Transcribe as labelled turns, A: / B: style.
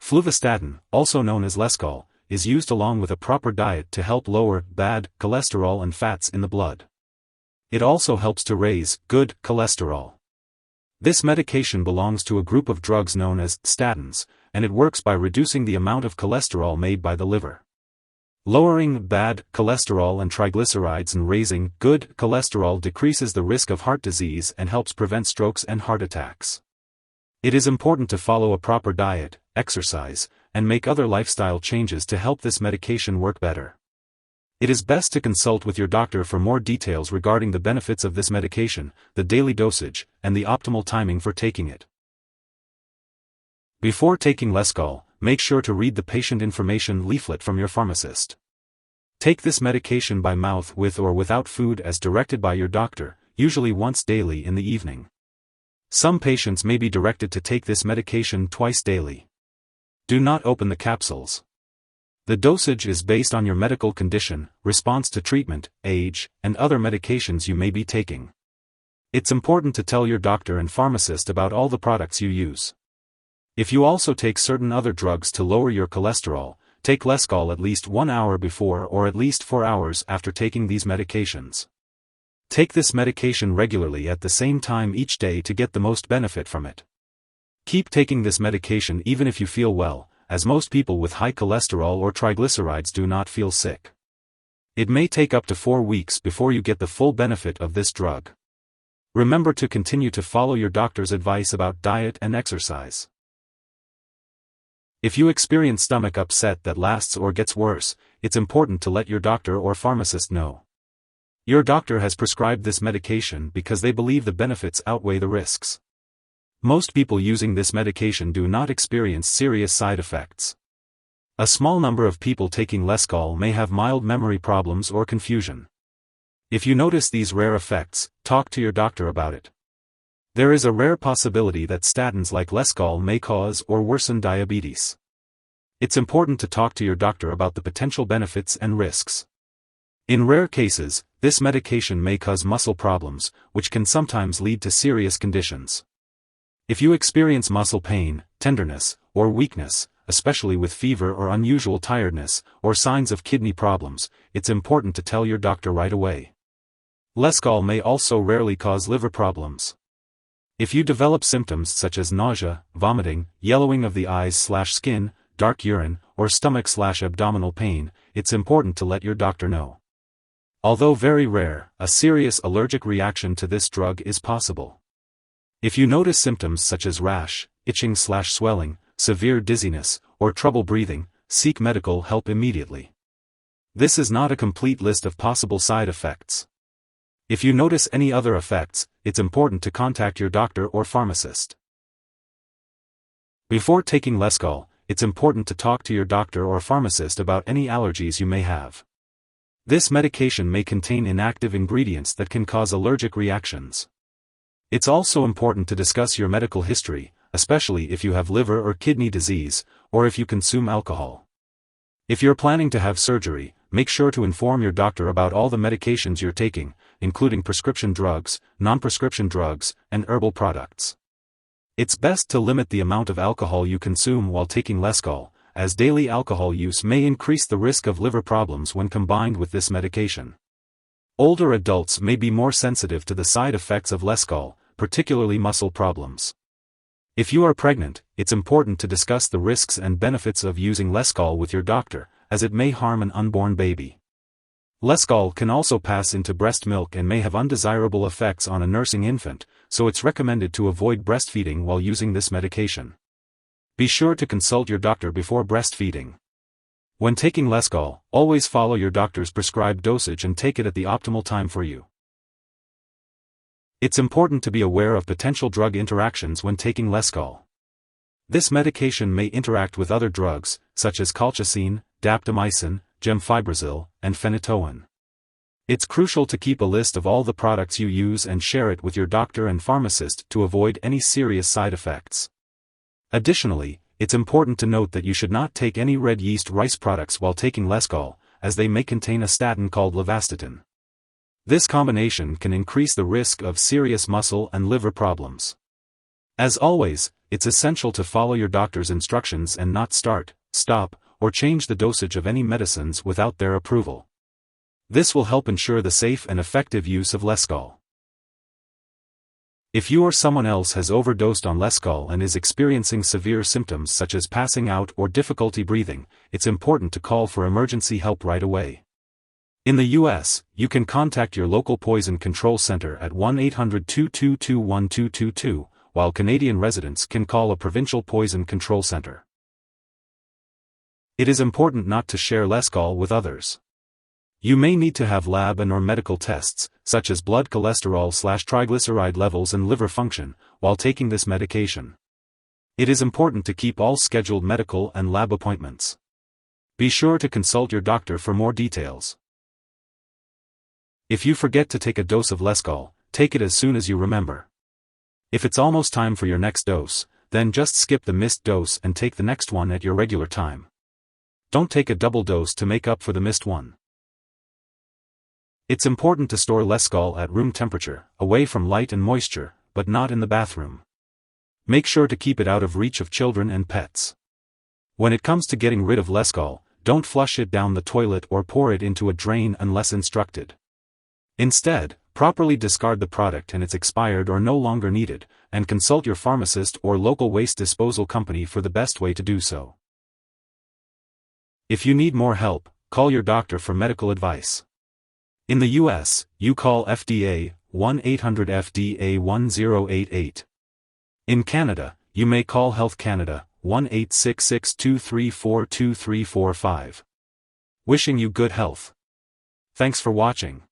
A: Fluvastatin, also known as Lescol, is used along with a proper diet to help lower bad cholesterol and fats in the blood. It also helps to raise good cholesterol. This medication belongs to a group of drugs known as statins, and it works by reducing the amount of cholesterol made by the liver. Lowering bad cholesterol and triglycerides and raising good cholesterol decreases the risk of heart disease and helps prevent strokes and heart attacks. It is important to follow a proper diet, exercise, and make other lifestyle changes to help this medication work better. It is best to consult with your doctor for more details regarding the benefits of this medication, the daily dosage, and the optimal timing for taking it. Before taking Lescol, make sure to read the patient information leaflet from your pharmacist. Take this medication by mouth with or without food as directed by your doctor, usually once daily in the evening. Some patients may be directed to take this medication twice daily. Do not open the capsules. The dosage is based on your medical condition, response to treatment, age, and other medications you may be taking. It's important to tell your doctor and pharmacist about all the products you use. If you also take certain other drugs to lower your cholesterol, take Lescol at least 1 hour before or at least 4 hours after taking these medications. Take this medication regularly at the same time each day to get the most benefit from it. Keep taking this medication even if you feel well, as most people with high cholesterol or triglycerides do not feel sick. It may take up to 4 weeks before you get the full benefit of this drug. Remember to continue to follow your doctor's advice about diet and exercise. If you experience stomach upset that lasts or gets worse, it's important to let your doctor or pharmacist know. Your doctor has prescribed this medication because they believe the benefits outweigh the risks. Most people using this medication do not experience serious side effects. A small number of people taking Lescol may have mild memory problems or confusion. If you notice these rare effects, talk to your doctor about it. There is a rare possibility that statins like Lescol may cause or worsen diabetes. It's important to talk to your doctor about the potential benefits and risks. In rare cases, this medication may cause muscle problems, which can sometimes lead to serious conditions. If you experience muscle pain, tenderness, or weakness, especially with fever or unusual tiredness, or signs of kidney problems, it's important to tell your doctor right away. Lescol may also rarely cause liver problems. If you develop symptoms such as nausea, vomiting, yellowing of the eyes/skin, dark urine, or stomach/abdominal pain, it's important to let your doctor know. Although very rare, a serious allergic reaction to this drug is possible. If you notice symptoms such as rash, itching/swelling, severe dizziness, or trouble breathing, seek medical help immediately. This is not a complete list of possible side effects. If you notice any other effects, it's important to contact your doctor or pharmacist. Before taking Lescol, it's important to talk to your doctor or pharmacist about any allergies you may have. This medication may contain inactive ingredients that can cause allergic reactions. It's also important to discuss your medical history, especially if you have liver or kidney disease, or if you consume alcohol. If you're planning to have surgery, make sure to inform your doctor about all the medications you're taking, including prescription drugs, non-prescription drugs, and herbal products. It's best to limit the amount of alcohol you consume while taking Lescol, as daily alcohol use may increase the risk of liver problems when combined with this medication. Older adults may be more sensitive to the side effects of Lescol, particularly muscle problems. If you are pregnant, it's important to discuss the risks and benefits of using Lescol with your doctor, as it may harm an unborn baby. Lescol can also pass into breast milk and may have undesirable effects on a nursing infant, so it's recommended to avoid breastfeeding while using this medication. Be sure to consult your doctor before breastfeeding. When taking Lescol, always follow your doctor's prescribed dosage and take it at the optimal time for you. It's important to be aware of potential drug interactions when taking Lescol. This medication may interact with other drugs, such as colchicine, daptomycin, gemfibrozil, and phenytoin. It's crucial to keep a list of all the products you use and share it with your doctor and pharmacist to avoid any serious side effects. Additionally, it's important to note that you should not take any red yeast rice products while taking Lescol, as they may contain a statin called Fluvastatin. This combination can increase the risk of serious muscle and liver problems. As always, it's essential to follow your doctor's instructions and not start, stop, or change the dosage of any medicines without their approval. This will help ensure the safe and effective use of Lescol. If you or someone else has overdosed on Lescol and is experiencing severe symptoms such as passing out or difficulty breathing, it's important to call for emergency help right away. In the U.S., you can contact your local poison control center at 1-800-222-1222, while Canadian residents can call a provincial poison control center. It is important not to share Lescol with others. You may need to have lab and/or medical tests, such as blood cholesterol/triglyceride levels and liver function, while taking this medication. It is important to keep all scheduled medical and lab appointments. Be sure to consult your doctor for more details. If you forget to take a dose of Lescol, take it as soon as you remember. If it's almost time for your next dose, then just skip the missed dose and take the next one at your regular time. Don't take a double dose to make up for the missed one. It's important to store Lescol at room temperature, away from light and moisture, but not in the bathroom. Make sure to keep it out of reach of children and pets. When it comes to getting rid of Lescol, don't flush it down the toilet or pour it into a drain unless instructed. Instead, properly discard the product and it's expired or no longer needed, and consult your pharmacist or local waste disposal company for the best way to do so. If you need more help, call your doctor for medical advice. In the U.S., you call FDA, 1-800-FDA-1088. In Canada, you may call Health Canada, 1-866-234-2345. Wishing you good health. Thanks for watching.